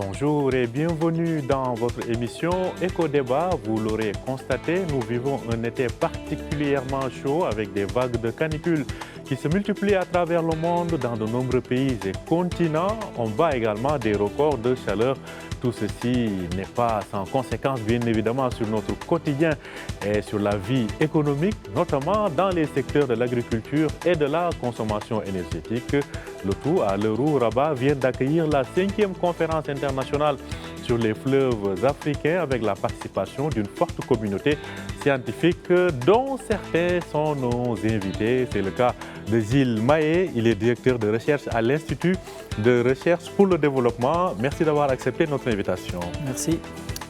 Bonjour et bienvenue dans votre émission Éco-Débat. Vous l'aurez constaté, nous vivons un été particulièrement chaud avec des vagues de canicule qui se multiplient à travers le monde dans de nombreux pays et continents. On bat également des records de chaleur. Tout ceci n'est pas sans conséquence, bien évidemment, sur notre quotidien et sur la vie économique, notamment dans les secteurs de l'agriculture et de la consommation énergétique. Le tout à l'heure où Rabat vient d'accueillir la 5e conférence internationale sur les fleuves africains avec la participation d'une forte communauté scientifique dont certains sont nos invités. C'est le cas de Gilles Mahé, il est directeur de recherche à l'Institut de recherche pour le développement. Merci d'avoir accepté notre invitation. Merci.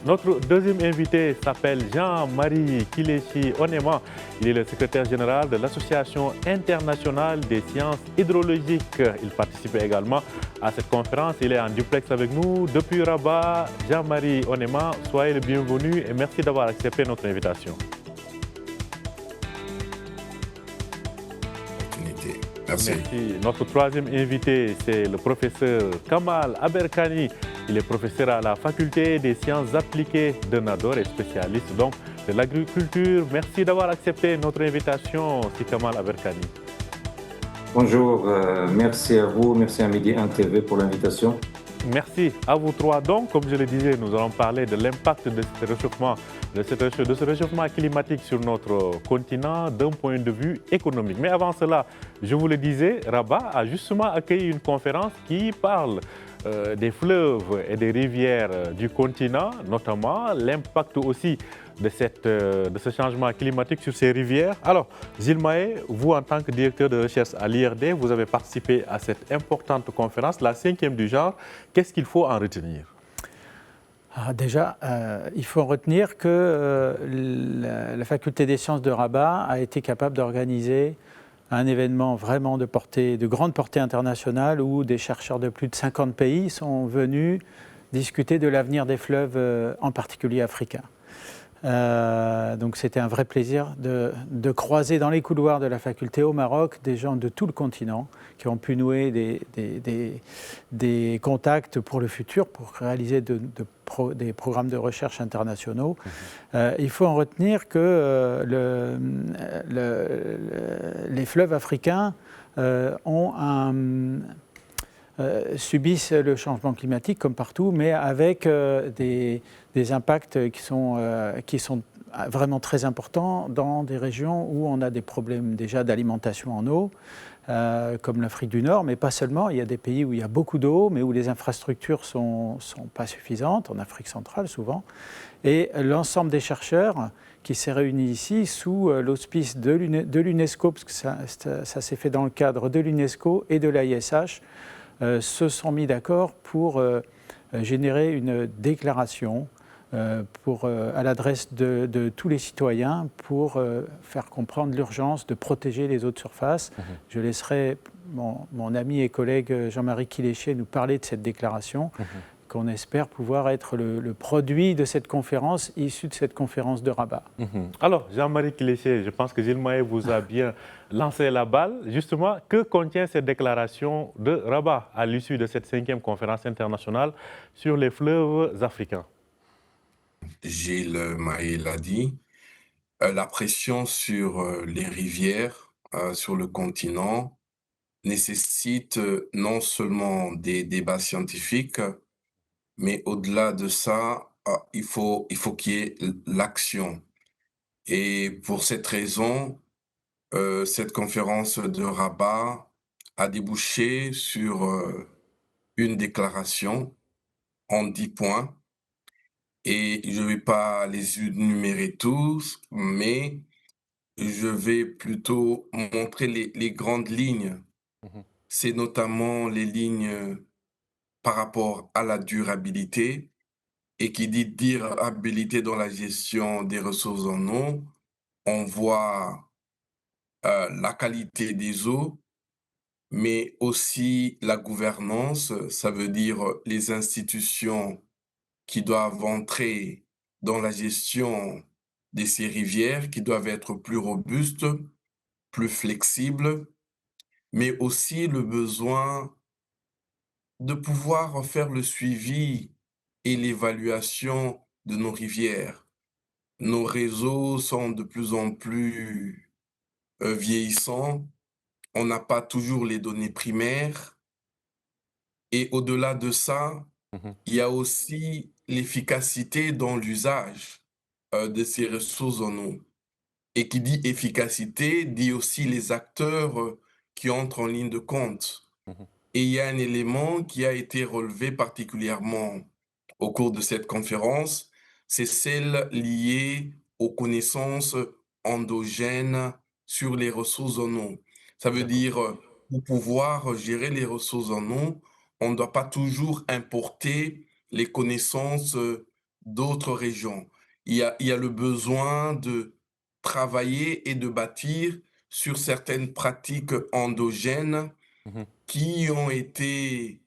Notre deuxième invité s'appelle Jean-Marie Kilechi Onema. Il est le secrétaire général de l'Association internationale des sciences hydrologiques. Il participe également à cette conférence. Il est en duplex avec nous depuis Rabat. Jean-Marie Onema, soyez le bienvenu et merci d'avoir accepté notre invitation. Merci. Merci. Notre troisième invité, c'est le professeur Kamal Aberkani. Il est professeur à la faculté des sciences appliquées de Nador et spécialiste donc de l'agriculture. Merci d'avoir accepté notre invitation, si Kamal Aberkani. Bonjour, merci à vous, merci à Midi 1 TV pour l'invitation. Merci à vous trois. Donc, comme je le disais, nous allons parler de l'impact de ce réchauffement climatique sur notre continent d'un point de vue économique. Mais avant cela, je vous le disais, Rabat a justement accueilli une conférence qui parle des fleuves et des rivières du continent, notamment l'impact aussi de ce changement climatique sur ces rivières. Alors, Gilles Mahé, vous en tant que directeur de recherche à l'IRD, vous avez participé à cette importante conférence, la 5e du genre. Qu'est-ce qu'il faut en retenir? Déjà, il faut retenir que la faculté des sciences de Rabat a été capable d'organiser un événement vraiment de grande portée internationale où des chercheurs de plus de 50 pays sont venus discuter de l'avenir des fleuves, en particulier africains. Donc c'était un vrai plaisir de croiser dans les couloirs de la faculté au Maroc des gens de tout le continent qui ont pu nouer des contacts pour le futur, pour réaliser des programmes de recherche internationaux. Il faut en retenir que les fleuves africains subissent le changement climatique comme partout, mais avec des impacts qui sont vraiment très importants dans des régions où on a des problèmes déjà d'alimentation en eau, comme l'Afrique du Nord, mais pas seulement. Il y a des pays où il y a beaucoup d'eau, mais où les infrastructures sont pas suffisantes, en Afrique centrale souvent. Et l'ensemble des chercheurs qui s'est réuni ici sous l'auspice de l'UNESCO, parce que ça s'est fait dans le cadre de l'UNESCO et de l'AISH, se sont mis d'accord pour générer une déclaration à l'adresse de tous les citoyens pour faire comprendre l'urgence de protéger les eaux de surface. Je laisserai mon ami et collègue Jean-Marie Kilechi nous parler de cette déclaration qu'on espère pouvoir être le produit de cette conférence, issue de cette conférence de Rabat. Alors, Jean-Marie Kilechi, je pense que Gilles Mahé vous a bien lancé la balle. Justement, que contient cette déclaration de Rabat à l'issue de cette 5e conférence internationale sur les fleuves africains? Gilles Mahé l'a dit, la pression sur les rivières, sur le continent, nécessite non seulement des débats scientifiques, mais au-delà de ça, il faut qu'il y ait l'action. Et pour cette raison, cette conférence de Rabat a débouché sur une déclaration en 10 points. Et je ne vais pas les énumérer tous, mais je vais plutôt montrer les grandes lignes. C'est notamment les lignes par rapport à la durabilité. Et qui dit durabilité dans la gestion des ressources en eau, on voit la qualité des eaux, mais aussi la gouvernance, ça veut dire les institutions qui doivent entrer dans la gestion de ces rivières, qui doivent être plus robustes, plus flexibles, mais aussi le besoin de pouvoir faire le suivi et l'évaluation de nos rivières. Nos réseaux sont de plus en plus vieillissants. On n'a pas toujours les données primaires. Et au-delà de ça, Mhm. il y a aussi l'efficacité dans l'usage de ces ressources en eau. Et qui dit efficacité dit aussi les acteurs qui entrent en ligne de compte. Mhm. Et il y a un élément qui a été relevé particulièrement au cours de cette conférence, c'est celle liée aux connaissances endogènes sur les ressources en eau. Ça veut D'accord. dire, pour pouvoir gérer les ressources en eau, on ne doit pas toujours importer les connaissances d'autres régions. Il y a le besoin de travailler et de bâtir sur certaines pratiques endogènes Mhm. qui ont été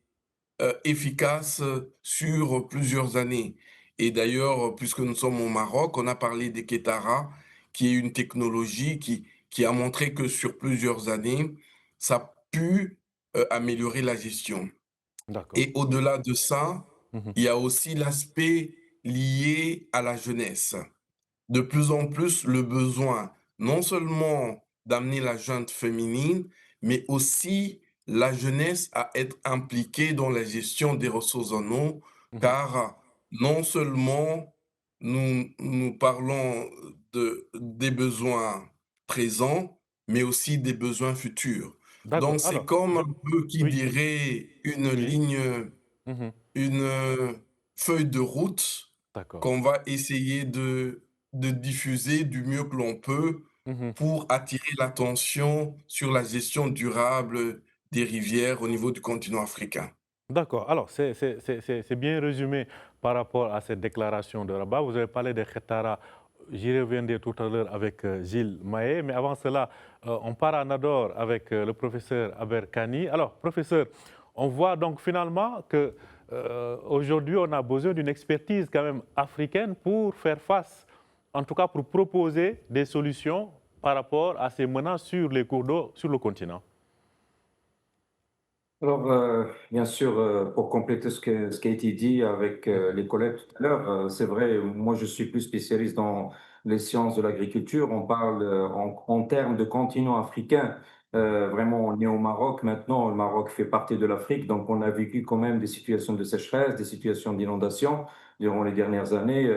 efficaces sur plusieurs années. Et d'ailleurs, puisque nous sommes au Maroc, on a parlé des Kétara, qui est une technologie qui a montré que sur plusieurs années, ça a pu améliorer la gestion. D'accord. Et au-delà de ça, Mhm. il y a aussi l'aspect lié à la jeunesse. De plus en plus le besoin non seulement d'amener la gente féminine, mais aussi la jeunesse à être impliquée dans la gestion des ressources en eau, Mhm. car non seulement nous parlons des besoins présents, mais aussi des besoins futurs. D'accord. Donc c'est Alors, comme un peu qui oui, dirait une oui. ligne, Mhm. une feuille de route D'accord. qu'on va essayer de diffuser du mieux que l'on peut Mhm. pour attirer l'attention sur la gestion durable des rivières au niveau du continent africain. D'accord. Alors, c'est bien résumé par rapport à cette déclaration de Rabat. Vous avez parlé des Khetara. J'y reviendrai tout à l'heure avec Gilles Maé. Mais avant cela, on part à Nador avec le professeur Aber Kani. Alors, professeur, on voit donc finalement que aujourd'hui, on a besoin d'une expertise quand même africaine pour faire face, en tout cas pour proposer des solutions par rapport à ces menaces sur les cours d'eau sur le continent. Alors, bien sûr, pour compléter ce qui a été dit avec Mhm. les collègues tout à l'heure, c'est vrai, moi je suis plus spécialiste dans les sciences de l'agriculture. On parle en termes de continent africain. Vraiment, on est au Maroc maintenant. Le Maroc fait partie de l'Afrique, donc on a vécu quand même des situations de sécheresse, des situations d'inondation durant les dernières années.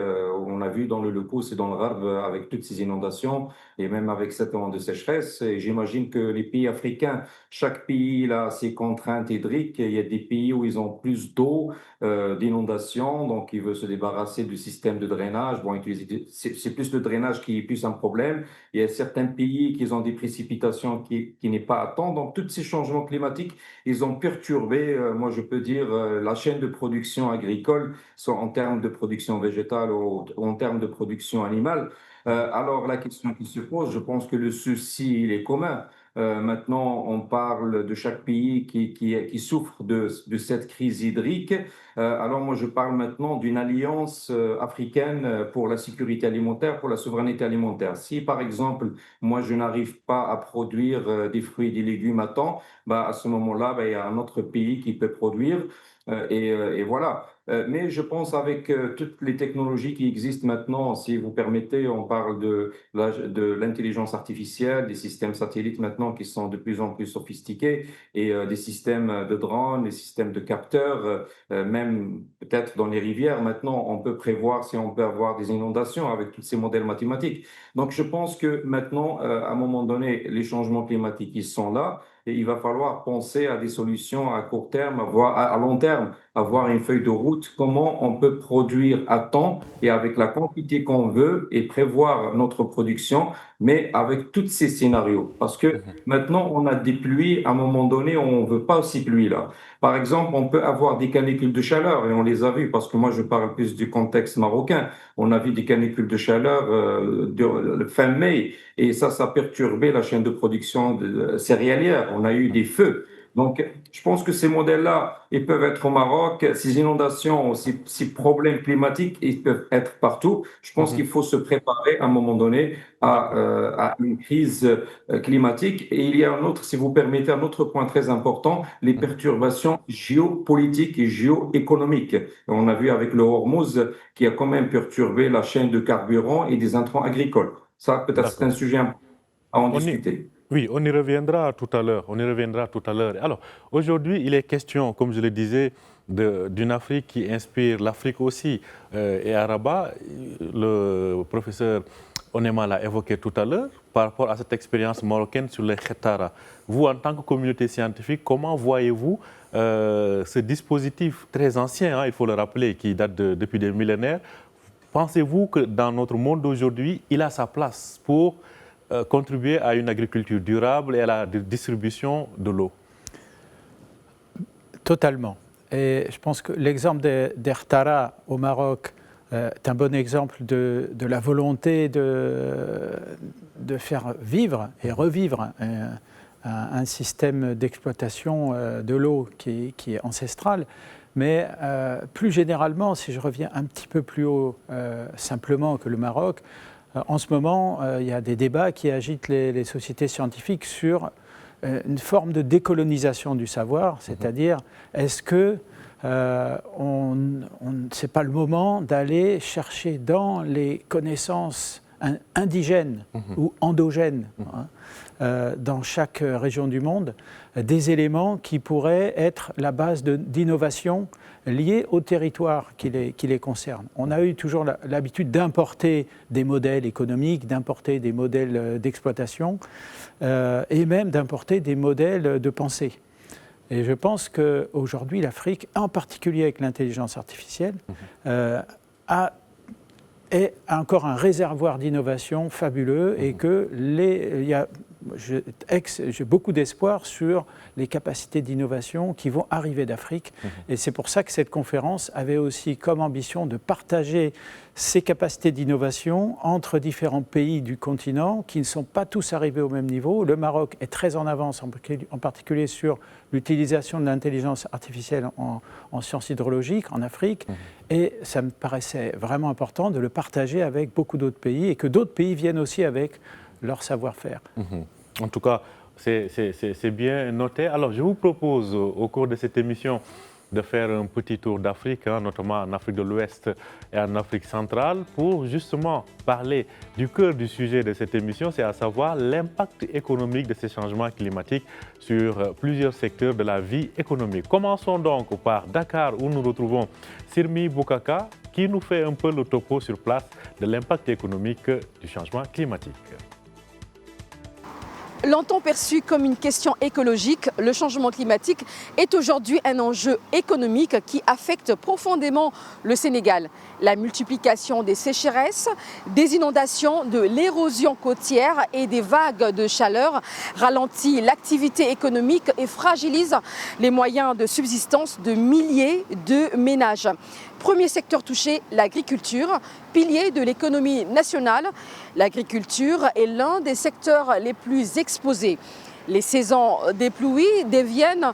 On a vu dans le Locus et dans le Rab avec toutes ces inondations et même avec 7 ans de sécheresse. Et j'imagine que les pays africains, chaque pays il a ses contraintes hydriques. Il y a des pays où ils ont plus d'eau, d'inondation, donc ils veulent se débarrasser du système de drainage. Bon, c'est plus le drainage qui est plus un problème. Il y a certains pays qui ont des précipitations qui n'est pas à temps. Donc, tous ces changements climatiques, ils ont perturbé, moi je peux dire, la chaîne de production agricole, soit en termes de production végétale ou en termes de production animale. Mhm. Alors, la question qui se pose, je pense que le souci, il est commun. Maintenant, on parle de chaque pays qui souffre de cette crise hydrique. Alors moi, je parle maintenant d'une alliance africaine pour la sécurité alimentaire, pour la souveraineté alimentaire. Si, par exemple, moi, je n'arrive pas à produire des fruits et des légumes à temps, bah, à ce moment-là, bah, il y a un autre pays qui peut produire. Et voilà. Mais je pense avec toutes les technologies qui existent maintenant, si vous permettez, on parle de l'intelligence artificielle, des systèmes satellites maintenant qui sont de plus en plus sophistiqués et des systèmes de drones, des systèmes de capteurs, même peut-être dans les rivières. Maintenant, on peut prévoir si on peut avoir des inondations avec tous ces modèles mathématiques. Donc, je pense que maintenant, à un moment donné, les changements climatiques, ils sont là. Et il va falloir penser à des solutions à court terme, à long terme, avoir une feuille de route, comment on peut produire à temps et avec la quantité qu'on veut et prévoir notre production, mais avec tous ces scénarios. Parce que Mhm. maintenant, on a des pluies, à un moment donné, on ne veut pas ces pluies-là. Par exemple, on peut avoir des canicules de chaleur, et on les a vues, parce que moi, je parle plus du contexte marocain. On a vu des canicules de chaleur fin mai, et ça a perturbé la chaîne de production céréalière. On a eu des feux. Donc, je pense que ces modèles-là, ils peuvent être au Maroc. Ces inondations, ces problèmes climatiques, ils peuvent être partout. Je pense qu'il faut se préparer à un moment donné à une crise climatique. Et il y a un autre, si vous permettez, un autre point très important, les perturbations géopolitiques et géoéconomiques. On a vu avec le Hormuz qui a quand même perturbé la chaîne de carburant et des intrants agricoles. Ça, peut-être, c'est un D'accord. sujet à en On y, discuter. oui, on y reviendra tout à l'heure. On y reviendra tout à l'heure. Alors, aujourd'hui, il est question, comme je le disais, d'une Afrique qui inspire l'Afrique aussi. Et à Rabat, le professeur Onema l'a évoqué tout à l'heure, par rapport à cette expérience marocaine sur les Khetara. Vous, en tant que communauté scientifique, comment voyez-vous ce dispositif très ancien, hein, il faut le rappeler, qui date depuis des millénaires? Pensez-vous que dans notre monde d'aujourd'hui, il a sa place pour contribuer à une agriculture durable et à la distribution de l'eau? Totalement. Et je pense que l'exemple d'Ertara au Maroc est un bon exemple de la volonté de faire vivre et revivre un système d'exploitation de l'eau qui est ancestral. Mais plus généralement, si je reviens un petit peu plus haut simplement que le Maroc, en ce moment, il y a des débats qui agitent les sociétés scientifiques sur une forme de décolonisation du savoir, c'est-à-dire est-ce que c'est pas le moment d'aller chercher dans les connaissances indigènes ou endogènes dans chaque région du monde des éléments qui pourraient être la base d'innovation liée au territoire qui les concerne. On a eu toujours l'habitude d'importer des modèles économiques, d'importer des modèles d'exploitation et même d'importer des modèles de pensée. Et je pense qu'aujourd'hui, l'Afrique, en particulier avec l'intelligence artificielle, est encore un réservoir d'innovation fabuleux et que j'ai beaucoup d'espoir sur les capacités d'innovation qui vont arriver d'Afrique. Et c'est pour ça que cette conférence avait aussi comme ambition de partager ces capacités d'innovation entre différents pays du continent qui ne sont pas tous arrivés au même niveau. Le Maroc est très en avance, en particulier sur l'utilisation de l'intelligence artificielle en sciences hydraulogiques en Afrique. Et ça me paraissait vraiment important de le partager avec beaucoup d'autres pays et que d'autres pays viennent aussi avec leur savoir-faire. En tout cas, c'est bien noté. Alors, je vous propose au cours de cette émission de faire un petit tour d'Afrique, hein, notamment en Afrique de l'Ouest et en Afrique centrale, pour justement parler du cœur du sujet de cette émission, c'est à savoir l'impact économique de ces changements climatiques sur plusieurs secteurs de la vie économique. Commençons donc par Dakar, où nous retrouvons Sirmi Boukaka, qui nous fait un peu le topo sur place de l'impact économique du changement climatique. Longtemps perçu comme une question écologique, le changement climatique est aujourd'hui un enjeu économique qui affecte profondément le Sénégal. La multiplication des sécheresses, des inondations, de l'érosion côtière et des vagues de chaleur ralentit l'activité économique et fragilise les moyens de subsistance de milliers de ménages. Premier secteur touché, l'agriculture, pilier de l'économie nationale. L'agriculture est l'un des secteurs les plus exposés. Les saisons des pluies deviennent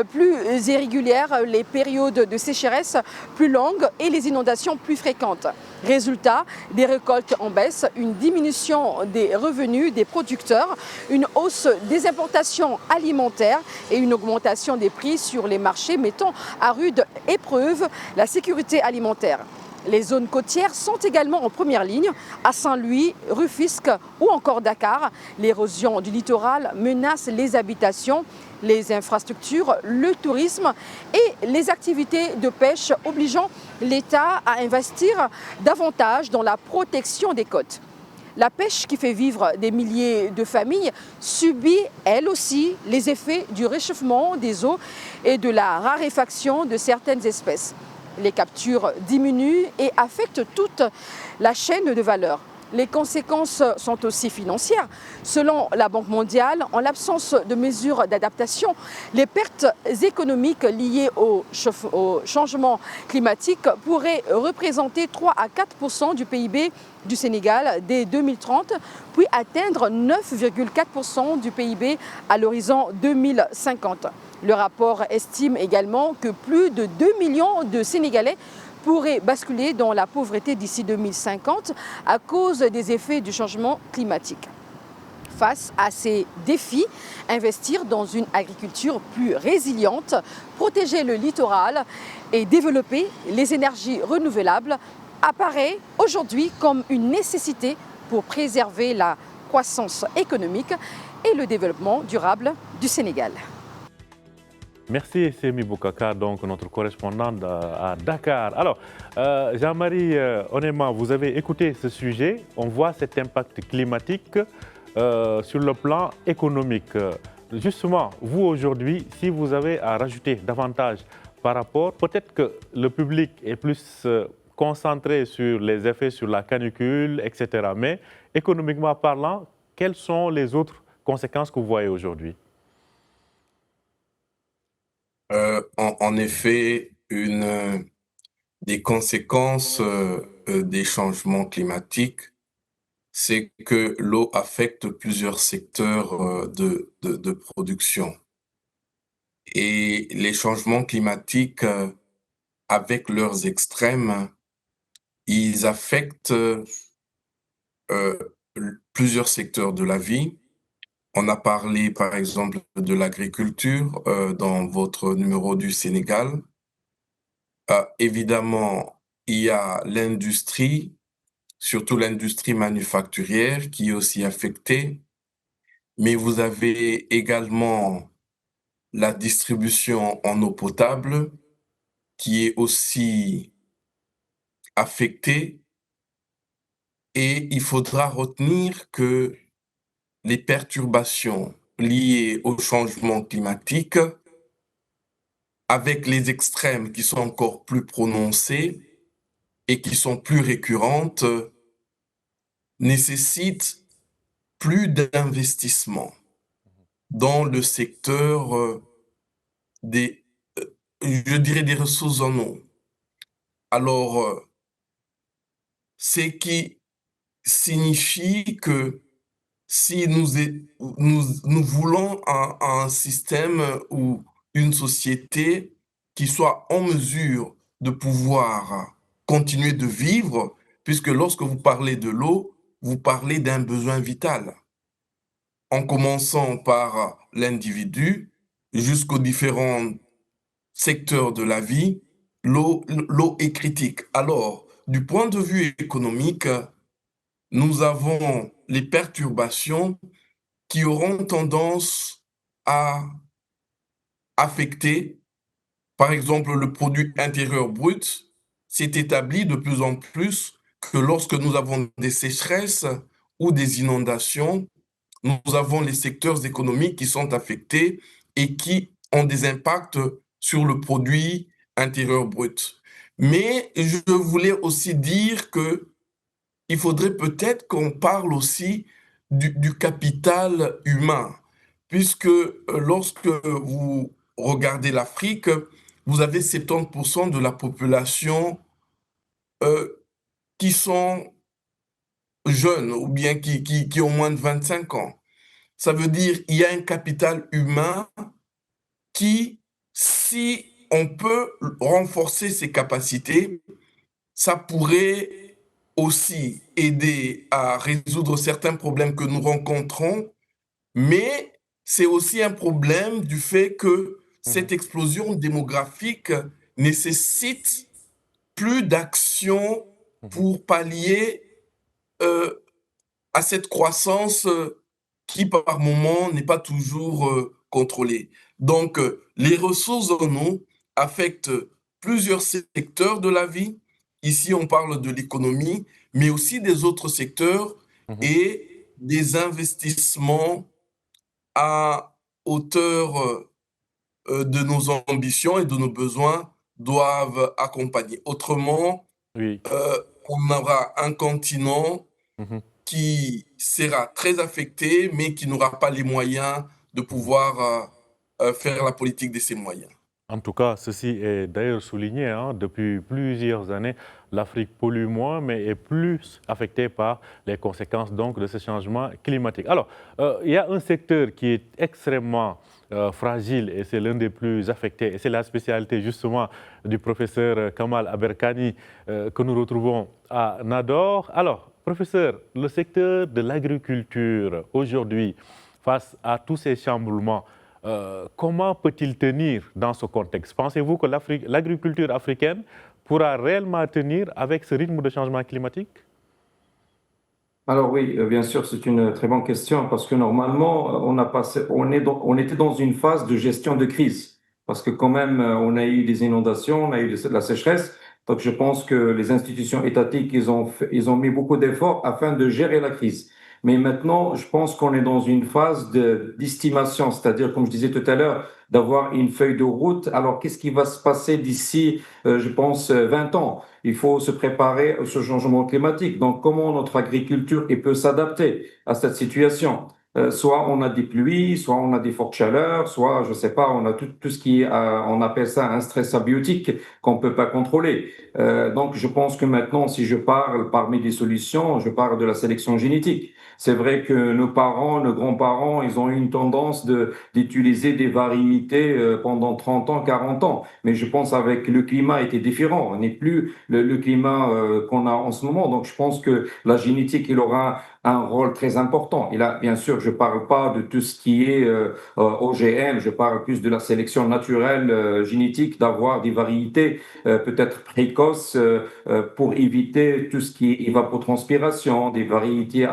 plus irrégulières, les périodes de sécheresse plus longues et les inondations plus fréquentes. Résultat, des récoltes en baisse, une diminution des revenus des producteurs, une hausse des importations alimentaires et une augmentation des prix sur les marchés mettant à rude épreuve la sécurité alimentaire. Les zones côtières sont également en première ligne. À Saint-Louis, Rufisque ou encore Dakar, l'érosion du littoral menace les habitations, les infrastructures, le tourisme et les activités de pêche, obligeant l'État à investir davantage dans la protection des côtes. La pêche qui fait vivre des milliers de familles subit elle aussi les effets du réchauffement des eaux et de la raréfaction de certaines espèces. Les captures diminuent et affectent toute la chaîne de valeur. Les conséquences sont aussi financières. Selon la Banque mondiale, en l'absence de mesures d'adaptation, les pertes économiques liées au changement climatique pourraient représenter 3 à 4% du PIB du Sénégal dès 2030, puis atteindre 9,4% du PIB à l'horizon 2050. Le rapport estime également que plus de 2 millions de Sénégalais pourraient basculer dans la pauvreté d'ici 2050 à cause des effets du changement climatique. Face à ces défis, investir dans une agriculture plus résiliente, protéger le littoral et développer les énergies renouvelables apparaît aujourd'hui comme une nécessité pour préserver la croissance économique et le développement durable du Sénégal. Merci Semi Boukaka, donc notre correspondante à Dakar. Alors, Jean-Marie, honnêtement, vous avez écouté ce sujet. On voit cet impact climatique sur le plan économique. Justement, vous aujourd'hui, si vous avez à rajouter davantage par rapport, peut-être que le public est plus concentré sur les effets sur la canicule, etc. Mais économiquement parlant, quelles sont les autres conséquences que vous voyez aujourd'hui? En effet, des conséquences des changements climatiques, c'est que l'eau affecte plusieurs secteurs de production. Et les changements climatiques, avec leurs extrêmes, ils affectent plusieurs secteurs de la vie. On a parlé, par exemple, de l'agriculture dans votre numéro du Sénégal. Évidemment, il y a l'industrie, surtout l'industrie manufacturière qui est aussi affectée. Mais vous avez également la distribution en eau potable qui est aussi affectée. Et il faudra retenir que les perturbations liées au changement climatique, avec les extrêmes qui sont encore plus prononcés et qui sont plus récurrentes, nécessitent plus d'investissement dans le secteur je dirais, des ressources en eau. Alors, ce qui signifie que si nous voulons un système ou une société qui soit en mesure de pouvoir continuer de vivre, puisque lorsque vous parlez de l'eau, vous parlez d'un besoin vital, en commençant par l'individu jusqu'aux différents secteurs de la vie, l'eau est critique. Alors, du point de vue économique, nous avons les perturbations qui auront tendance à affecter, par exemple, le produit intérieur brut. C'est établi de plus en plus que lorsque nous avons des sécheresses ou des inondations, nous avons les secteurs économiques qui sont affectés et qui ont des impacts sur le produit intérieur brut. Mais je voulais aussi dire que il faudrait peut-être qu'on parle aussi du capital humain, puisque lorsque vous regardez l'Afrique, vous avez 70% de la population qui sont jeunes ou bien qui ont moins de 25 ans. Ça veut dire qu'il y a un capital humain qui, si on peut renforcer ses capacités, ça pourrait aussi aider à résoudre certains problèmes que nous rencontrons, mais c'est aussi un problème du fait que cette explosion démographique nécessite plus d'actions pour pallier à cette croissance qui, par moment, n'est pas toujours contrôlée. Donc, les ressources en eau affectent plusieurs secteurs de la vie. Ici, on parle de l'économie, mais aussi des autres secteurs et des investissements à hauteur de nos ambitions et de nos besoins doivent accompagner. Autrement, Oui. on aura un continent qui sera très affecté, mais qui n'aura pas les moyens de pouvoir faire la politique de ses moyens. En tout cas, ceci est d'ailleurs souligné, hein, depuis plusieurs années, l'Afrique pollue moins, mais est plus affectée par les conséquences donc, de ce changement climatique. Alors, il y a un secteur qui est extrêmement fragile et c'est l'un des plus affectés. Et c'est la spécialité justement du professeur Kamal Aberkani que nous retrouvons à Nador. Alors, professeur, le secteur de l'agriculture aujourd'hui, face à tous ces chamboulements, comment peut-il tenir dans ce contexte? Pensez-vous que l'agriculture africaine pourra réellement tenir avec ce rythme de changement climatique? Alors oui, bien sûr, c'est une très bonne question parce que normalement, on était dans une phase de gestion de crise parce que quand même, on a eu des inondations, on a eu de la sécheresse. Donc je pense que les institutions étatiques, ils ont mis beaucoup d'efforts afin de gérer la crise. Mais maintenant, je pense qu'on est dans une phase d'estimation, c'est-à-dire, comme je disais tout à l'heure, d'avoir une feuille de route. Alors, qu'est-ce qui va se passer d'ici, je pense, 20 ans? Il faut se préparer à ce changement climatique. Donc, comment notre agriculture peut s'adapter à cette situation? Soit on a des pluies, soit on a des fortes chaleurs, soit, je sais pas, on a tout ce qui est, on appelle ça un stress abiotique qu'on peut pas contrôler. Donc, je pense que maintenant, si je parle parmi les solutions, je parle de la sélection génétique. C'est vrai que nos parents, nos grands-parents, ils ont eu une tendance d'utiliser des variétés pendant 30 ans, 40 ans. Mais je pense avec le climat était différent. On n'est plus le climat qu'on a en ce moment. Donc, je pense que la génétique, il aura un rôle très important. Et là, bien sûr, je parle pas de tout ce qui est OGM, je parle plus de la sélection naturelle génétique, d'avoir des variétés peut-être précoces pour éviter tout ce qui est évapotranspiration, des variétés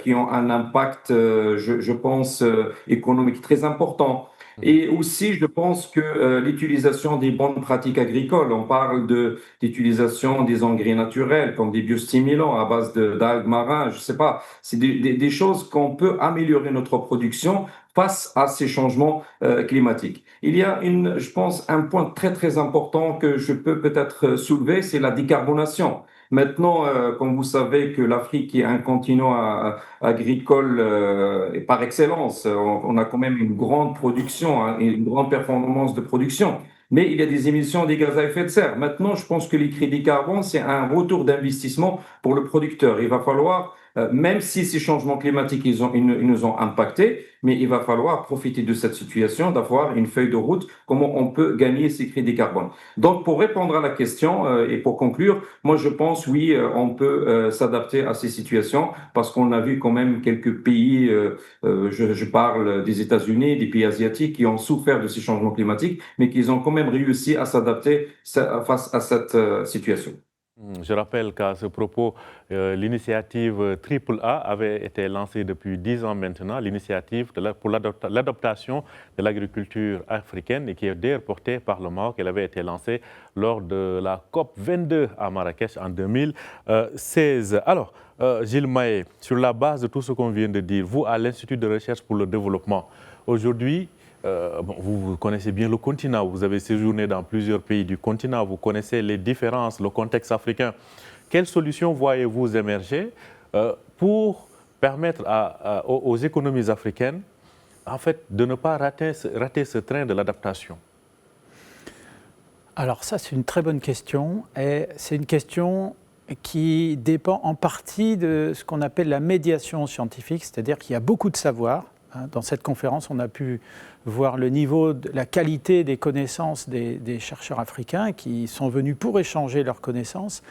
qui ont un impact, je pense, économique très important. Et aussi, je pense que l'utilisation des bonnes pratiques agricoles, on parle d'utilisation des engrais naturels comme des biostimulants à base d'algues marines, je sais pas, c'est des choses qu'on peut améliorer notre production face à ces changements climatiques. Il y a je pense, un point très très important que je peux peut-être soulever, c'est la décarbonation. Maintenant, comme vous savez que l'Afrique est un continent agricole et par excellence, on a quand même une grande production et une grande performance de production. Mais il y a des émissions des gaz à effet de serre. Maintenant, je pense que les crédits carbone, c'est un retour d'investissement pour le producteur. Il va falloir, même si ces changements climatiques, ils nous ont impactés, mais il va falloir profiter de cette situation, d'avoir une feuille de route, comment on peut gagner ces crédits carbone. Donc, pour répondre à la question et pour conclure, moi, je pense, oui, on peut s'adapter à ces situations parce qu'on a vu quand même quelques pays, je parle des États-Unis, des pays asiatiques qui ont souffert de ces changements climatiques, mais qui ont quand même réussi à s'adapter face à cette situation. Je rappelle qu'à ce propos, l'initiative AAA avait été lancée depuis 10 ans maintenant, l'initiative pour l'adaptation de l'agriculture africaine et qui est d'ailleurs portée par le Maroc. Elle avait été lancée lors de la COP 22 à Marrakech en 2016. Alors, Gilles Mahé, sur la base de tout ce qu'on vient de dire, vous à l'Institut de recherche pour le développement, aujourd'hui, vous connaissez bien le continent, vous avez séjourné dans plusieurs pays du continent, vous connaissez les différences, le contexte africain. Quelles solutions voyez-vous émerger pour permettre aux économies africaines en fait, de ne pas rater ce train de l'adaptation? Alors ça, c'est une très bonne question et c'est une question qui dépend en partie de ce qu'on appelle la médiation scientifique, c'est-à-dire qu'il y a beaucoup de savoir. Dans cette conférence, on a pu voir le niveau, la qualité des connaissances des chercheurs africains qui sont venus pour échanger leurs connaissances.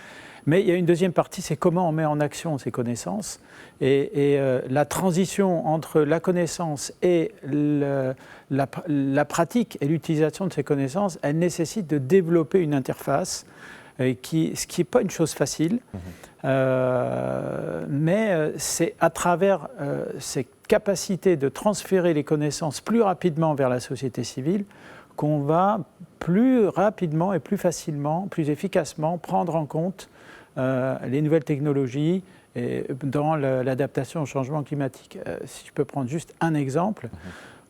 Mais il y a une deuxième partie, c'est comment on met en action ces connaissances. Et la transition entre la connaissance et la pratique et l'utilisation de ces connaissances, elle nécessite de développer une interface, ce qui n'est pas une chose facile. Mais c'est à travers ces capacités de transférer les connaissances plus rapidement vers la société civile qu'on va plus rapidement et plus facilement, plus efficacement prendre en compte les nouvelles technologies dans l'adaptation au changement climatique. Si je peux prendre juste un exemple,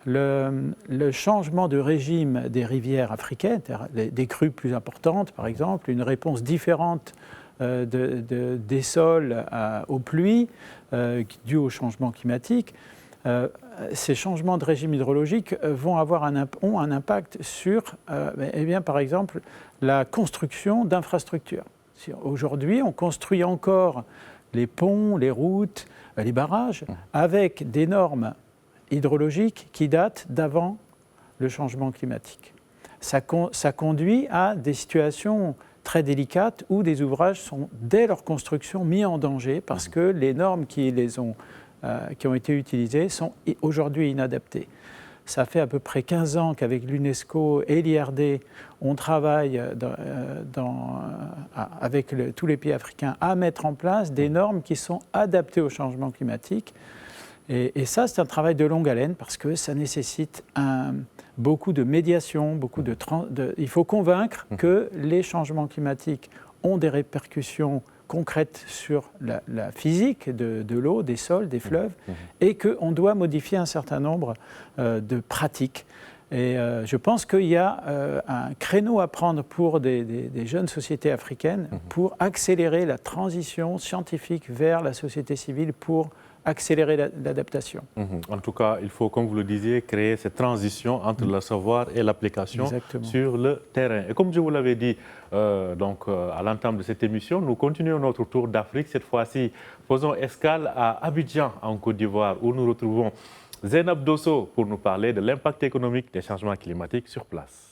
le changement de régime des rivières africaines, des crues plus importantes par exemple, une réponse différente des sols aux pluies dues au changement climatique, ces changements de régime hydrologique ont un impact sur, par exemple, la construction d'infrastructures. Aujourd'hui, on construit encore les ponts, les routes, les barrages avec des normes hydrologiques qui datent d'avant le changement climatique. Ça conduit à des situations très délicates où des ouvrages sont, dès leur construction, mis en danger parce que les normes qui ont été utilisées sont aujourd'hui inadaptées. Ça fait à peu près 15 ans qu'avec l'UNESCO et l'IRD, on travaille avec tous les pays africains à mettre en place des normes qui sont adaptées au changement climatique. Et ça, c'est un travail de longue haleine parce que ça nécessite beaucoup de médiation, il faut convaincre que les changements climatiques ont des répercussions concrètes sur la physique de l'eau, des sols, des fleuves, et qu'on doit modifier un certain nombre de pratiques. Et je pense qu'il y a un créneau à prendre pour des jeunes sociétés africaines pour accélérer la transition scientifique vers la société civile pour accélérer l'adaptation. En tout cas, il faut, comme vous le disiez, créer cette transition entre le savoir et l'application sur le terrain. Et comme je vous l'avais dit à l'entame de cette émission, nous continuons notre tour d'Afrique. Cette fois-ci, faisons escale à Abidjan, en Côte d'Ivoire, où nous retrouvons Zainab Dosso pour nous parler de l'impact économique des changements climatiques sur place.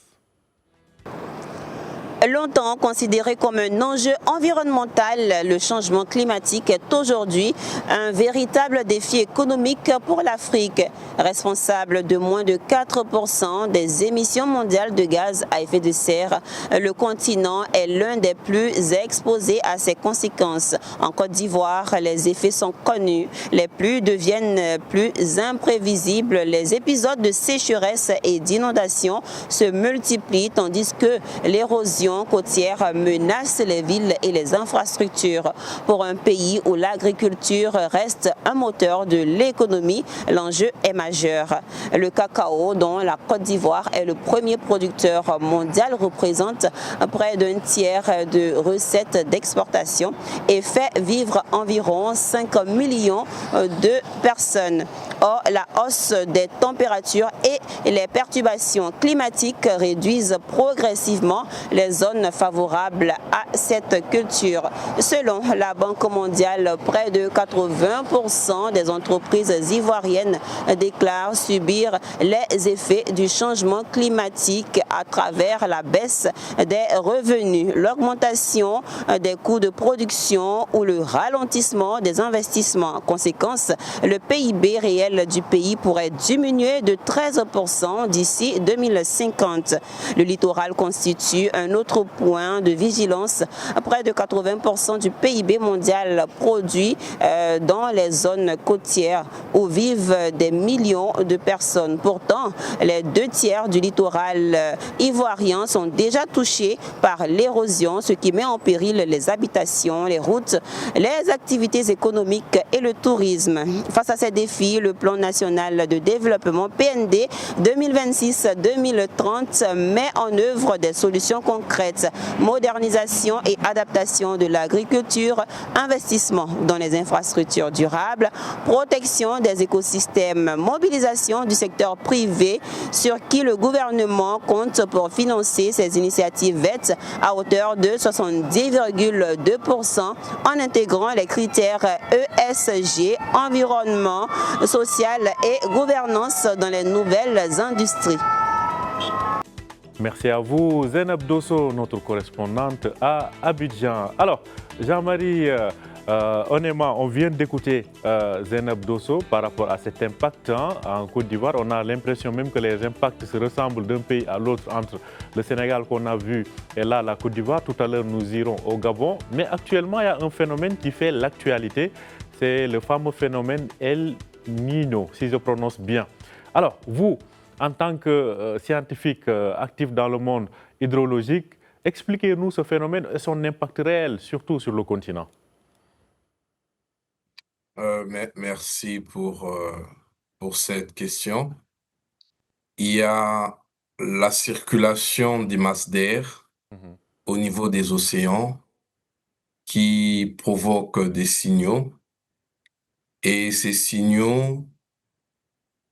Longtemps considéré comme un enjeu environnemental, le changement climatique est aujourd'hui un véritable défi économique pour l'Afrique. Responsable de moins de 4% des émissions mondiales de gaz à effet de serre, le continent est l'un des plus exposés à ses conséquences. En Côte d'Ivoire, les effets sont connus, les pluies deviennent plus imprévisibles, les épisodes de sécheresse et d'inondation se multiplient tandis que l'érosion côtière menace les villes et les infrastructures. Pour un pays où l'agriculture reste un moteur de l'économie, l'enjeu est majeur. Le cacao, dont la Côte d'Ivoire est le premier producteur mondial, représente près d'un tiers de recettes d'exportation et fait vivre environ 5 millions de personnes. Or, la hausse des températures et les perturbations climatiques réduisent progressivement les zones favorables à cette culture. Selon la Banque mondiale, près de 80% des entreprises ivoiriennes déclarent subir les effets du changement climatique à travers la baisse des revenus, l'augmentation des coûts de production ou le ralentissement des investissements. En conséquence, le PIB réel du pays pourrait diminuer de 13% d'ici 2050. Le littoral constitue un autre point de vigilance. Près de 80% du PIB mondial produit dans les zones côtières où vivent des millions de personnes. Pourtant, les 2/3 du littoral ivoirien sont déjà touchés par l'érosion, ce qui met en péril les habitations, les routes, les activités économiques et le tourisme. Face à ces défis, le Plan national de développement PND 2026-2030 met en œuvre des solutions concrètes, modernisation et adaptation de l'agriculture, investissement dans les infrastructures durables, protection des écosystèmes, mobilisation du secteur privé sur qui le gouvernement compte pour financer ces initiatives vertes à hauteur de 70,2% en intégrant les critères ESG, environnement, social et gouvernance dans les nouvelles industries. Merci à vous, Zainab Dosso, notre correspondante à Abidjan. Alors, Jean-Marie, honnêtement, on vient d'écouter Zainab Dosso par rapport à cet impact en Côte d'Ivoire. On a l'impression même que les impacts se ressemblent d'un pays à l'autre entre le Sénégal qu'on a vu et là la Côte d'Ivoire. Tout à l'heure, nous irons au Gabon. Mais actuellement, il y a un phénomène qui fait l'actualité. C'est le fameux phénomène El Niño, si je prononce bien. Alors, vous, en tant que scientifique actif dans le monde hydrologique, expliquez-nous ce phénomène et son impact réel, surtout sur le continent. Merci pour cette question. Il y a la circulation des masses d'air au niveau des océans qui provoquent des signaux. Et ces signaux,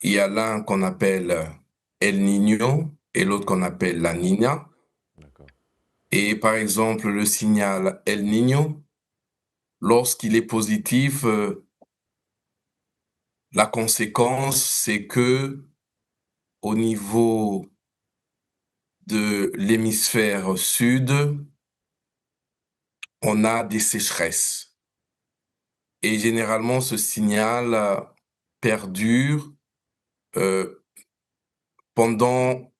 il y a l'un qu'on appelle El Niño et l'autre qu'on appelle la Niña. D'accord. Et par exemple, le signal El Niño, lorsqu'il est positif, la conséquence, c'est que au niveau de l'hémisphère sud, on a des sécheresses. Et généralement, ce signal perdure pendant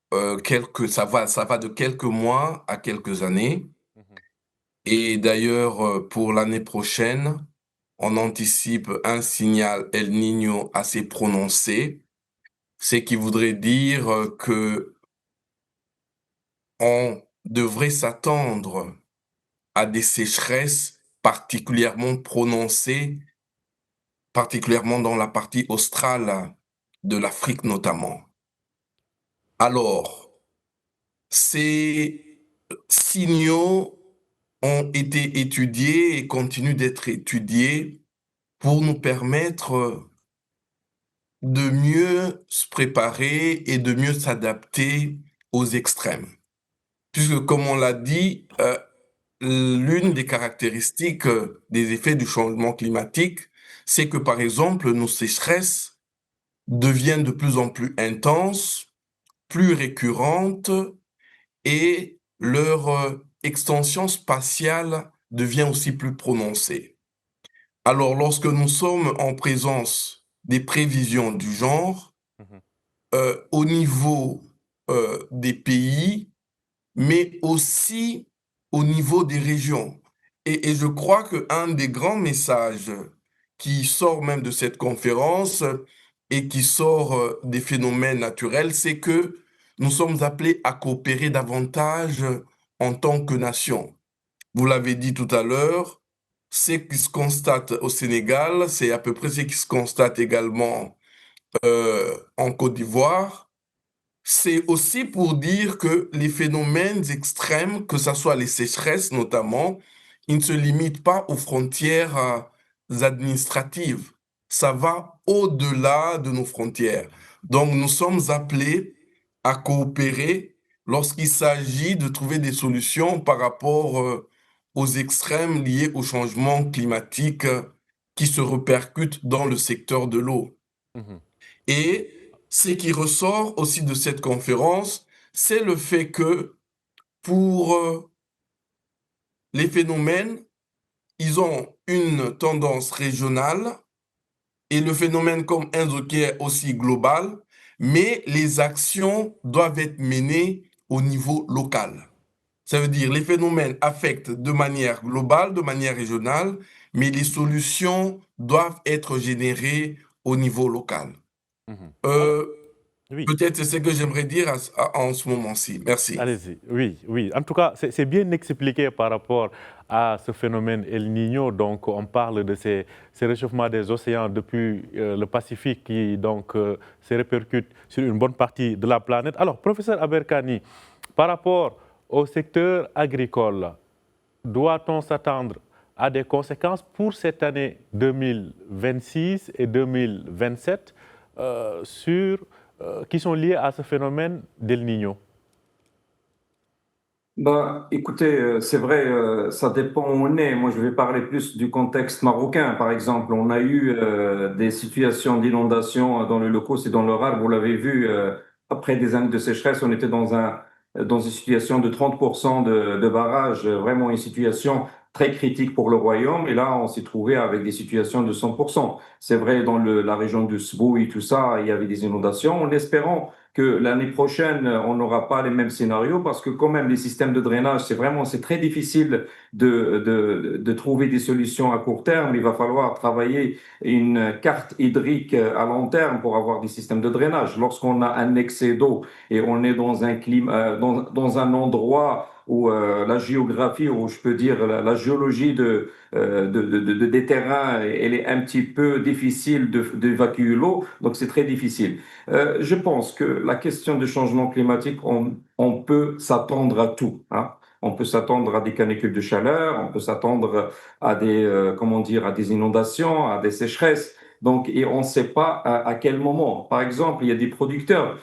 ça va de quelques mois à quelques années. Et d'ailleurs, pour l'année prochaine, on anticipe un signal El Niño assez prononcé, ce qui voudrait dire que on devrait s'attendre à des sécheresses particulièrement prononcées, particulièrement dans la partie australe de l'Afrique notamment. Alors, ces signaux ont été étudiés et continuent d'être étudiés pour nous permettre de mieux se préparer et de mieux s'adapter aux extrêmes. Puisque, comme on l'a dit, l'une des caractéristiques des effets du changement climatique, c'est que, par exemple, nos sécheresses deviennent de plus en plus intenses, plus récurrentes, et leur extension spatiale devient aussi plus prononcée. Alors, lorsque nous sommes en présence des prévisions du genre, au niveau des pays, mais aussi au niveau des régions. Et je crois qu'un des grands messages qui sort même de cette conférence et qui sort des phénomènes naturels, c'est que nous sommes appelés à coopérer davantage en tant que nation. Vous l'avez dit tout à l'heure, ce qui se constate au Sénégal, c'est à peu près ce qui se constate également en Côte d'Ivoire. C'est aussi pour dire que les phénomènes extrêmes, que ce soit les sécheresses notamment, ils ne se limitent pas aux frontières administratives. Ça va au-delà de nos frontières. Donc nous sommes appelés à coopérer lorsqu'il s'agit de trouver des solutions par rapport aux extrêmes liés au changement climatique qui se répercutent dans le secteur de l'eau. Et ce qui ressort aussi de cette conférence, c'est le fait que pour les phénomènes, ils ont une tendance régionale et le phénomène comme Enzo qui est aussi global, mais les actions doivent être menées au niveau local. Ça veut dire les phénomènes affectent de manière globale, de manière régionale, mais les solutions doivent être générées au niveau local. Oui. Peut-être c'est ce que j'aimerais dire en ce moment-ci. Merci. Allez-y. Oui, oui. En tout cas, c'est bien expliqué par rapport à ce phénomène El Niño. Donc, on parle de ces réchauffements des océans depuis le Pacifique qui donc se répercutent sur une bonne partie de la planète. Alors, professeur Aberkani, par rapport au secteur agricole, doit-on s'attendre à des conséquences pour cette année 2026 et 2027 qui sont liées à ce phénomène d'El Niño? Écoutez, c'est vrai, ça dépend où on est. Moi, je vais parler plus du contexte marocain, par exemple. On a eu des situations d'inondation dans le Locos et dans le Var. Vous l'avez vu, après des années de sécheresse, on était dans une situation de 30% de barrage, vraiment une situation très critique pour le royaume. Et là, on s'est trouvé avec des situations de 100%. C'est vrai, dans la région de Sbou et tout ça, il y avait des inondations. En espérant que l'année prochaine, on n'aura pas les mêmes scénarios parce que quand même, les systèmes de drainage, c'est très difficile de trouver des solutions à court terme. Il va falloir travailler une carte hydrique à long terme pour avoir des systèmes de drainage. Lorsqu'on a un excès d'eau et on est dans un climat, dans un endroit où la géographie, ou je peux dire la géologie des terrains, elle est un petit peu difficile d'évacuer l'eau, donc c'est très difficile. Je pense que la question du changement climatique, on peut s'attendre à tout, hein. On peut s'attendre à des canicules de chaleur, on peut s'attendre à à des inondations, à des sécheresses. Donc, et on ne sait pas à quel moment. Par exemple, il y a des producteurs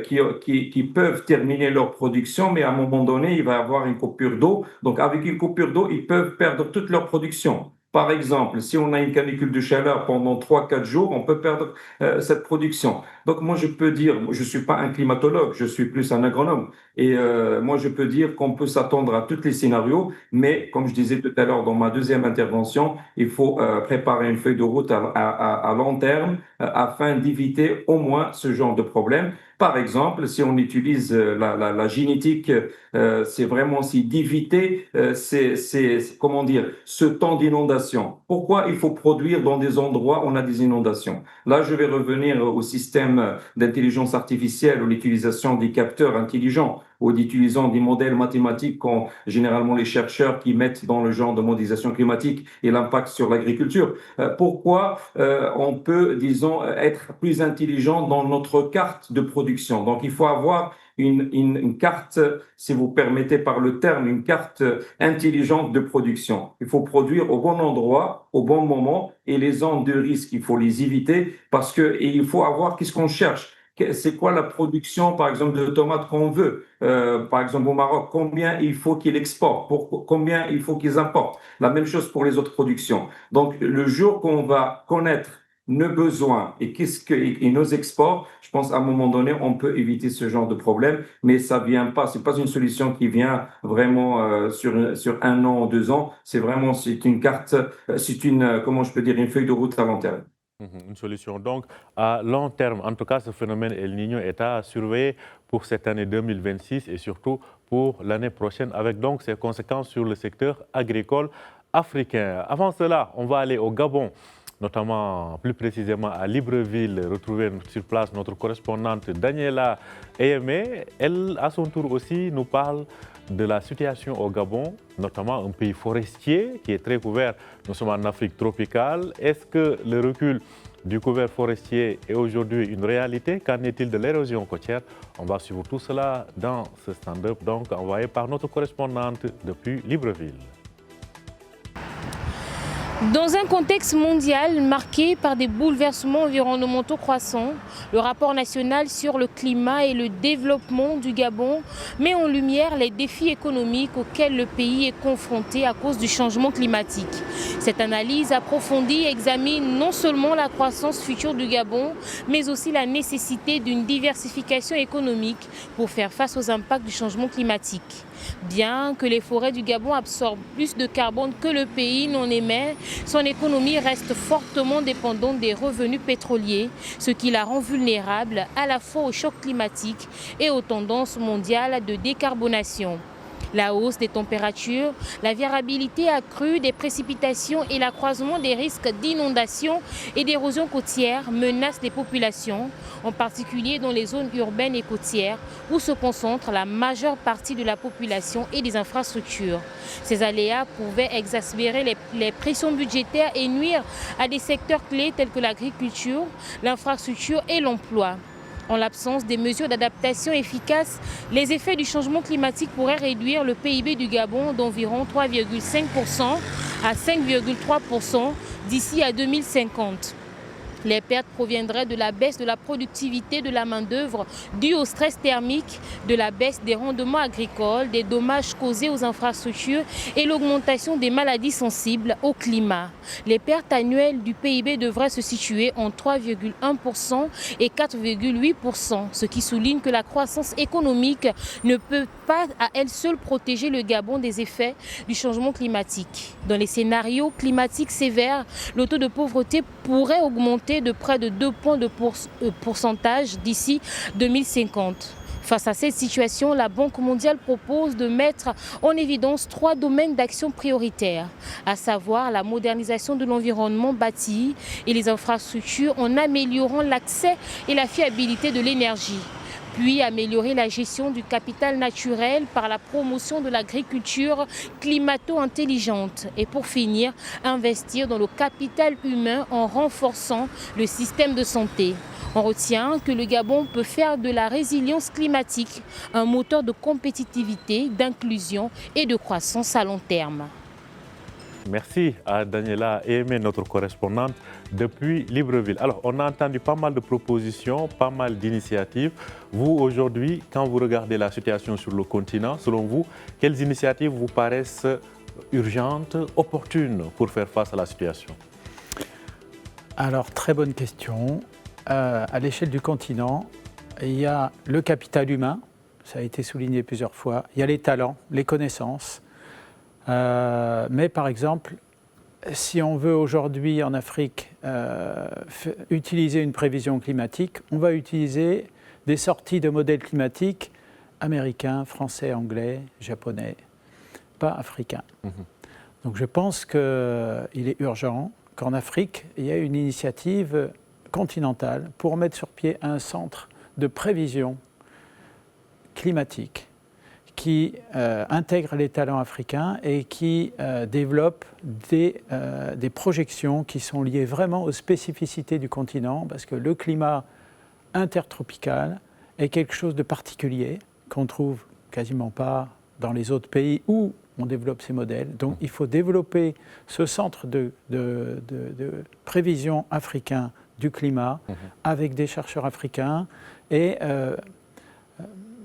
qui peuvent terminer leur production, mais à un moment donné, il va y avoir une coupure d'eau. Donc, avec une coupure d'eau, ils peuvent perdre toute leur production. Par exemple, si on a une canicule de chaleur pendant 3-4 jours, on peut perdre cette production. Donc moi, je peux dire, je suis pas un climatologue, je suis plus un agronome. Et moi, je peux dire qu'on peut s'attendre à tous les scénarios, mais comme je disais tout à l'heure dans ma deuxième intervention, il faut préparer une feuille de route à long terme afin d'éviter au moins ce genre de problème. Par exemple, si on utilise la génétique, c'est vraiment aussi d'éviter ce temps d'inondation. Pourquoi il faut produire dans des endroits où on a des inondations? Là, je vais revenir au système d'intelligence artificielle ou l'utilisation des capteurs intelligents ou d'utilisant des modèles mathématiques qu'ont généralement les chercheurs qui mettent dans le genre de modélisation climatique et l'impact sur l'agriculture. Pourquoi on peut, disons, être plus intelligent dans notre carte de production? Donc, il faut avoir une carte, si vous permettez par le terme, une carte intelligente de production. Il faut produire au bon endroit, au bon moment, et les zones de risque, il faut les éviter parce que et il faut avoir qu'est-ce qu'on cherche. C'est quoi la production, par exemple, de tomates qu'on veut? Par exemple, au Maroc, combien il faut qu'ils exportent? Combien il faut qu'ils importent? La même chose pour les autres productions. Donc, le jour qu'on va connaître nos besoins et nos exports, je pense à un moment donné, on peut éviter ce genre de problème, mais ça vient pas, c'est pas une solution qui vient vraiment sur 1 an ou 2 ans. C'est une carte, comment je peux dire, une feuille de route à long terme. Une solution donc à long terme. En tout cas, ce phénomène El Niño est à surveiller pour cette année 2026 et surtout pour l'année prochaine, avec donc ses conséquences sur le secteur agricole africain. Avant cela, on va aller au Gabon, notamment plus précisément à Libreville, retrouver sur place notre correspondante Daniela Eyemé. Elle, à son tour aussi, nous parle de la situation au Gabon, notamment un pays forestier qui est très couvert. Nous sommes en Afrique tropicale. Est-ce que le recul du couvert forestier est aujourd'hui une réalité? Qu'en est-il de l'érosion côtière? On va suivre tout cela dans ce stand-up donc envoyé par notre correspondante depuis Libreville. Dans un contexte mondial marqué par des bouleversements environnementaux croissants, le rapport national sur le climat et le développement du Gabon met en lumière les défis économiques auxquels le pays est confronté à cause du changement climatique. Cette analyse approfondie examine non seulement la croissance future du Gabon, mais aussi la nécessité d'une diversification économique pour faire face aux impacts du changement climatique. Bien que les forêts du Gabon absorbent plus de carbone que le pays n'en émet, son économie reste fortement dépendante des revenus pétroliers, ce qui la rend vulnérable à la fois au choc climatique et aux tendances mondiales de décarbonation. La hausse des températures, la variabilité accrue des précipitations et l'accroissement des risques d'inondation et d'érosion côtière menacent les populations, en particulier dans les zones urbaines et côtières où se concentre la majeure partie de la population et des infrastructures. Ces aléas pouvaient exaspérer les pressions budgétaires et nuire à des secteurs clés tels que l'agriculture, l'infrastructure et l'emploi. En l'absence des mesures d'adaptation efficaces, les effets du changement climatique pourraient réduire le PIB du Gabon d'environ 3,5% à 5,3% d'ici à 2050. Les pertes proviendraient de la baisse de la productivité de la main-d'œuvre due au stress thermique, de la baisse des rendements agricoles, des dommages causés aux infrastructures et l'augmentation des maladies sensibles au climat. Les pertes annuelles du PIB devraient se situer entre 3,1% et 4,8%, ce qui souligne que la croissance économique ne peut pas à elle seule protéger le Gabon des effets du changement climatique. Dans les scénarios climatiques sévères, le taux de pauvreté pourrait augmenter de près de 2 points de pourcentage d'ici 2050. Face à cette situation, la Banque mondiale propose de mettre en évidence 3 domaines d'action prioritaires, à savoir la modernisation de l'environnement bâti et les infrastructures en améliorant l'accès et la fiabilité de l'énergie, puis améliorer la gestion du capital naturel par la promotion de l'agriculture climato-intelligente. Et pour finir, investir dans le capital humain en renforçant le système de santé. On retient que le Gabon peut faire de la résilience climatique un moteur de compétitivité, d'inclusion et de croissance à long terme. Merci à Daniela Aimé, notre correspondante depuis Libreville. Alors, on a entendu pas mal de propositions, pas mal d'initiatives. Vous, aujourd'hui, quand vous regardez la situation sur le continent, selon vous, quelles initiatives vous paraissent urgentes, opportunes pour faire face à la situation? Alors, très bonne question. À l'échelle du continent, il y a le capital humain, ça a été souligné plusieurs fois, il y a les talents, les connaissances. Mais par exemple, si on veut aujourd'hui en Afrique utiliser une prévision climatique, on va utiliser des sorties de modèles climatiques américains, français, anglais, japonais, pas africains. Donc je pense qu'il est urgent qu'en Afrique, il y ait une initiative continentale pour mettre sur pied un centre de prévision climatique qui intègre les talents africains et qui développe des projections qui sont liées vraiment aux spécificités du continent, parce que le climat intertropical est quelque chose de particulier qu'on ne trouve quasiment pas dans les autres pays où on développe ces modèles. Donc il faut développer ce centre de prévision africain du climat avec des chercheurs africains et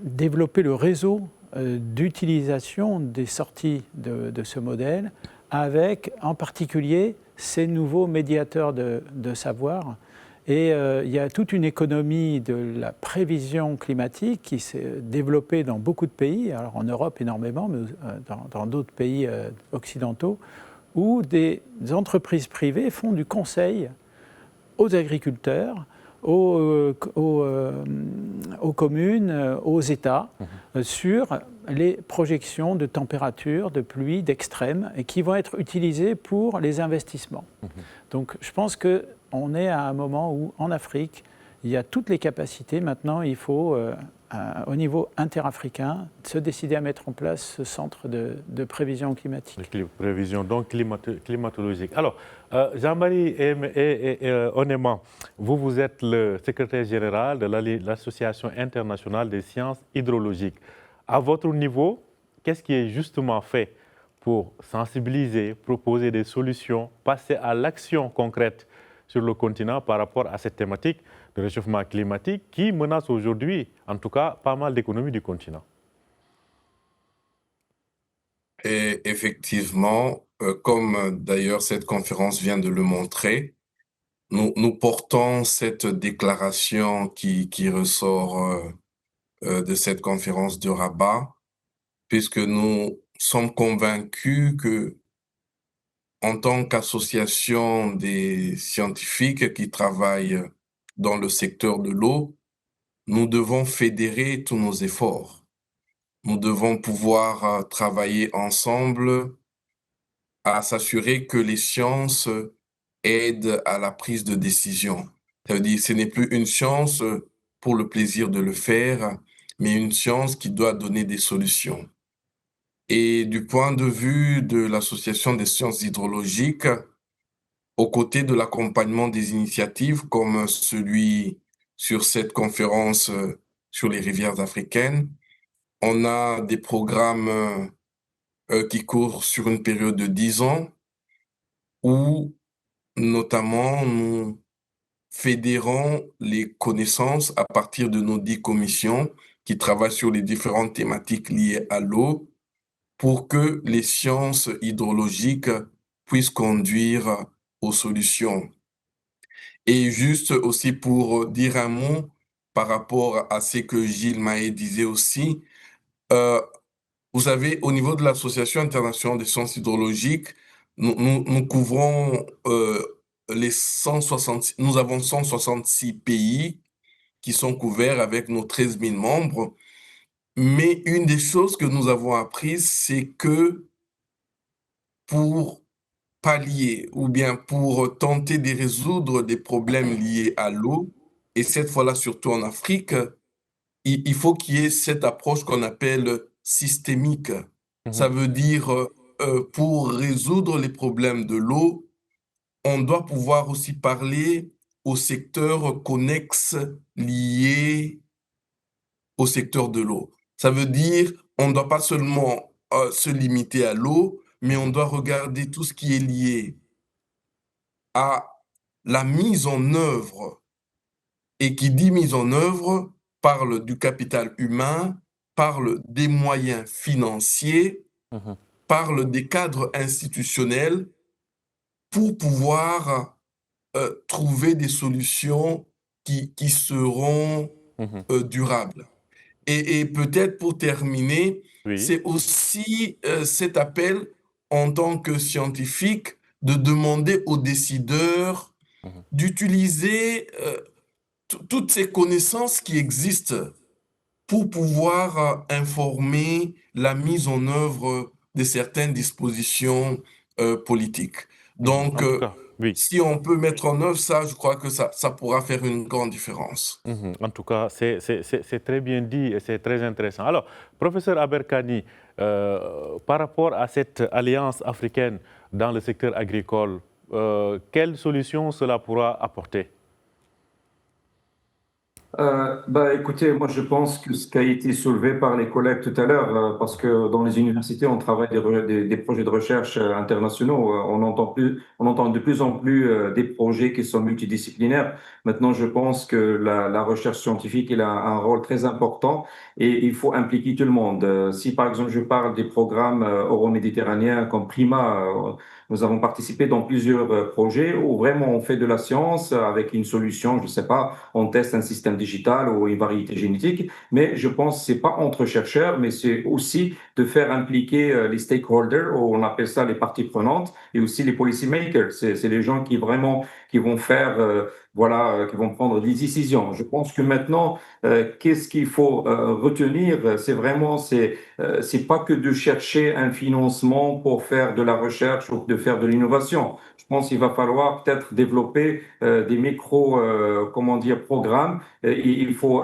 développer le réseau d'utilisation des sorties de ce modèle avec en particulier ces nouveaux médiateurs de savoir. Et il y a toute une économie de la prévision climatique qui s'est développée dans beaucoup de pays, alors en Europe énormément, mais dans d'autres pays occidentaux, où des entreprises privées font du conseil aux agriculteurs, aux communes, aux États, sur les projections de température, de pluie, d'extrêmes, et qui vont être utilisées pour les investissements. Donc je pense qu'on est à un moment où, en Afrique, il y a toutes les capacités. Maintenant, il faut, au niveau interafricain, se décider à mettre en place ce centre de prévision climatique. Prévision donc climatologique. Alors, Jean-Marie Onema, vous êtes le secrétaire général de l'Association internationale des sciences hydrologiques. À votre niveau, qu'est-ce qui est justement fait pour sensibiliser, proposer des solutions, passer à l'action concrète sur le continent par rapport à cette thématique de réchauffement climatique qui menace aujourd'hui, en tout cas, pas mal d'économies du continent? Et effectivement, comme d'ailleurs cette conférence vient de le montrer, nous portons cette déclaration qui ressort de cette conférence de Rabat, puisque nous sommes convaincus que, en tant qu'association des scientifiques qui travaillent dans le secteur de l'eau, nous devons fédérer tous nos efforts. Nous devons pouvoir travailler ensemble à s'assurer que les sciences aident à la prise de décision. Ça veut dire que ce n'est plus une science pour le plaisir de le faire, mais une science qui doit donner des solutions. Et du point de vue de l'Association des sciences hydrologiques, aux côtés de l'accompagnement des initiatives comme celui sur cette conférence sur les rivières africaines, on a des programmes qui courent sur une période de 10 ans où notamment nous fédérons les connaissances à partir de nos 10 commissions qui travaillent sur les différentes thématiques liées à l'eau pour que les sciences hydrologiques puissent conduire aux solutions. Et juste aussi pour dire un mot par rapport à ce que Gilles Mahé disait aussi, vous savez, au niveau de l'Association internationale des sciences hydrologiques, nous couvrons les 166, nous avons 166 pays qui sont couverts avec nos 13 000 membres. Mais une des choses que nous avons apprises, c'est que pour pallier ou bien pour tenter de résoudre des problèmes liés à l'eau, et cette fois-là surtout en Afrique, il faut qu'il y ait cette approche qu'on appelle systémique. Ça veut dire, pour résoudre les problèmes de l'eau, on doit pouvoir aussi parler aux secteurs connexes liés au secteur de l'eau. Ça veut dire, on ne doit pas seulement se limiter à l'eau, mais on doit regarder tout ce qui est lié à la mise en œuvre. Et qui dit mise en œuvre parle du capital humain, parle des moyens financiers, parle des cadres institutionnels pour pouvoir trouver des solutions qui seront durables. Et peut-être pour terminer, Oui. c'est aussi cet appel en tant que scientifique de demander aux décideurs d'utiliser toutes ces connaissances qui existent pour pouvoir informer la mise en œuvre de certaines dispositions politiques. Donc, En tout cas, oui. si on peut mettre en œuvre ça, je crois que ça pourra faire une grande différence. En tout cas, c'est très bien dit et c'est très intéressant. Alors, professeur Aberkani, par rapport à cette alliance africaine dans le secteur agricole, quelle solution cela pourra apporter? Écoutez, moi je pense que ce qui a été soulevé par les collègues tout à l'heure, parce que dans les universités on travaille des projets de recherche internationaux, on entend de plus en plus des projets qui sont multidisciplinaires. Maintenant, je pense que la recherche scientifique elle a un rôle très important et il faut impliquer tout le monde. Si par exemple je parle des programmes euro-méditerranéens comme PRIMA, nous avons participé dans plusieurs projets où vraiment on fait de la science avec une solution, je ne sais pas, on teste un système digital ou une variété génétique, mais je pense que c'est pas entre chercheurs, mais c'est aussi de faire impliquer les stakeholders, ou on appelle ça les parties prenantes, et aussi les policy makers. C'est les gens qui vraiment qui vont faire qui vont prendre des décisions. Je pense que maintenant, qu'est-ce qu'il faut retenir, c'est vraiment c'est pas que de chercher un financement pour faire de la recherche ou de faire de l'innovation. Je pense qu'il va falloir peut-être développer des programmes. Il faut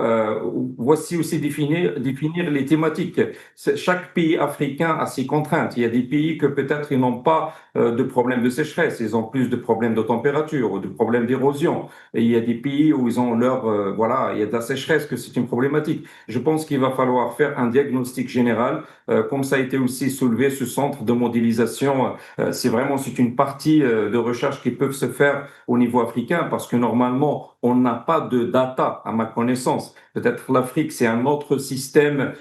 voici aussi définir les thématiques. Chaque pays africain a ses contraintes. Il y a des pays que peut-être ils n'ont pas de problème de sécheresse, ils ont plus de problèmes de température ou de problèmes d'érosion. Et il y a des pays où ils ont il y a de la sécheresse, que c'est une problématique. Je pense qu'il va falloir faire un diagnostic général, comme ça a été aussi soulevé, ce centre de modélisation. C'est une partie de recherche qui peuvent se faire au niveau africain, parce que normalement, on n'a pas de data, à ma connaissance. Peut-être l'Afrique, c'est un autre système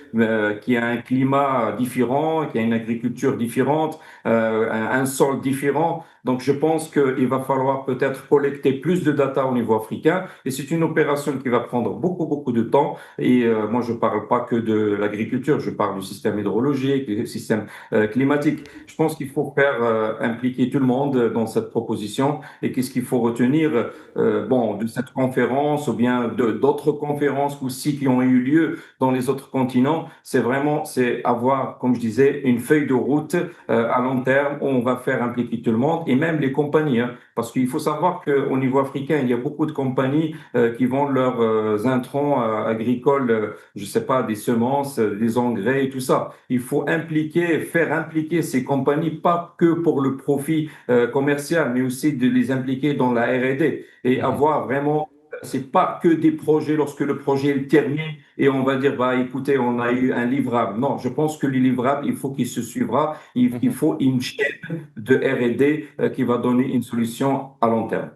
qui a un climat différent, qui a une agriculture différente, un sol différent. Donc, je pense qu'il va falloir peut-être collecter plus de data au niveau africain. Et c'est une opération qui va prendre beaucoup, beaucoup de temps. Et moi, je ne parle pas que de l'agriculture, je parle du système hydrologique, du système climatique. Je pense qu'il faut faire impliquer tout le monde dans cette proposition. Et qu'est-ce qu'il faut retenir de cette conférence ou bien d'autres conférences aussi qui ont eu lieu dans les autres continents, c'est avoir, comme je disais, une feuille de route à long terme où on va faire impliquer tout le monde et même les compagnies. Parce qu'il faut savoir qu'au niveau africain, il y a beaucoup de compagnies qui vendent leurs intrants agricoles, je ne sais pas, des semences, des engrais et tout ça. Il faut faire impliquer ces compagnies, pas que pour le profit commercial, mais aussi de les impliquer dans la R&D et avoir vraiment, c'est pas que des projets lorsque le projet est terminé et on va dire, écoutez, on a eu un livrable. Non, je pense que le livrable, il faut qu'il se suivra. Il faut une chaîne de R&D qui va donner une solution à long terme.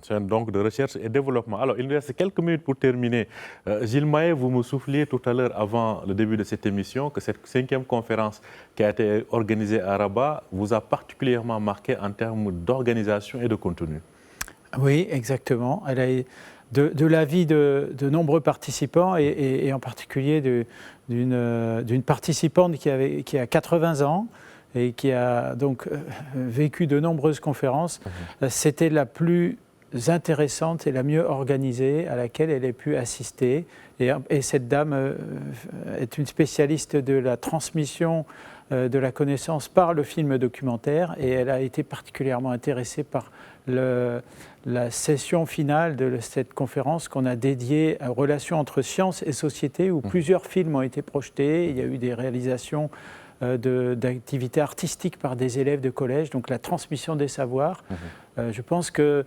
Chaîne donc de recherche et développement. Alors, il nous reste quelques minutes pour terminer. Gilles Maé, vous me souffliez tout à l'heure avant le début de cette émission que cette 5e conférence qui a été organisée à Rabat vous a particulièrement marqué en termes d'organisation et de contenu. Oui, exactement. Elle a de l'avis de nombreux participants et en particulier d'une participante qui a 80 ans et qui a donc vécu de nombreuses conférences. C'était la plus intéressante et la mieux organisée à laquelle elle ait pu assister. Et cette dame est une spécialiste de la transmission de la connaissance par le film documentaire, et elle a été particulièrement intéressée par la session finale de cette conférence qu'on a dédiée aux relations entre sciences et société, où plusieurs films ont été projetés. Il y a eu des réalisations d'activités artistiques par des élèves de collège, donc la transmission des savoirs. Je pense que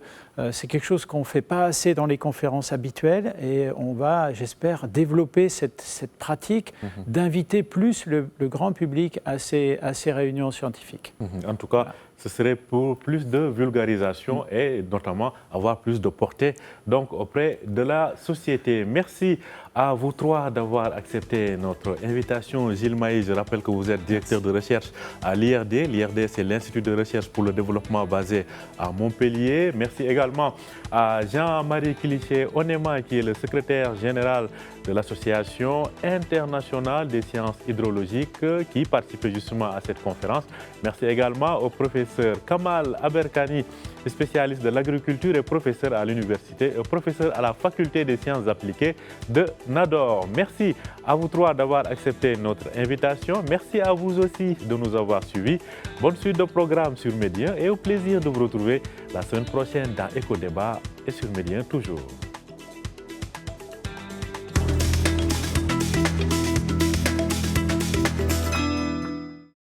c'est quelque chose qu'on ne fait pas assez dans les conférences habituelles, et on va, j'espère, développer cette pratique d'inviter plus le grand public à ces réunions scientifiques. En tout cas, ce serait pour plus de vulgarisation et notamment avoir plus de portée donc, auprès de la société. Merci à vous trois d'avoir accepté notre invitation. Gilles Maïs, je rappelle que vous êtes directeur de recherche à l'IRD. L'IRD, c'est l'Institut de recherche pour le développement basé à Montpellier. Merci également à Jean-Marie Kiliché-Onema, qui est le secrétaire général de l'Association internationale des sciences hydrologiques, qui participait justement à cette conférence. Merci également au professeur Kamal Aberkani, spécialiste de l'agriculture et professeur à l'université, professeur à la faculté des sciences appliquées de Nador. Merci à vous trois d'avoir accepté notre invitation. Merci à vous aussi de nous avoir suivis. Bonne suite de programme sur Média et au plaisir de vous retrouver la semaine prochaine dans Éco Débat et sur Média toujours.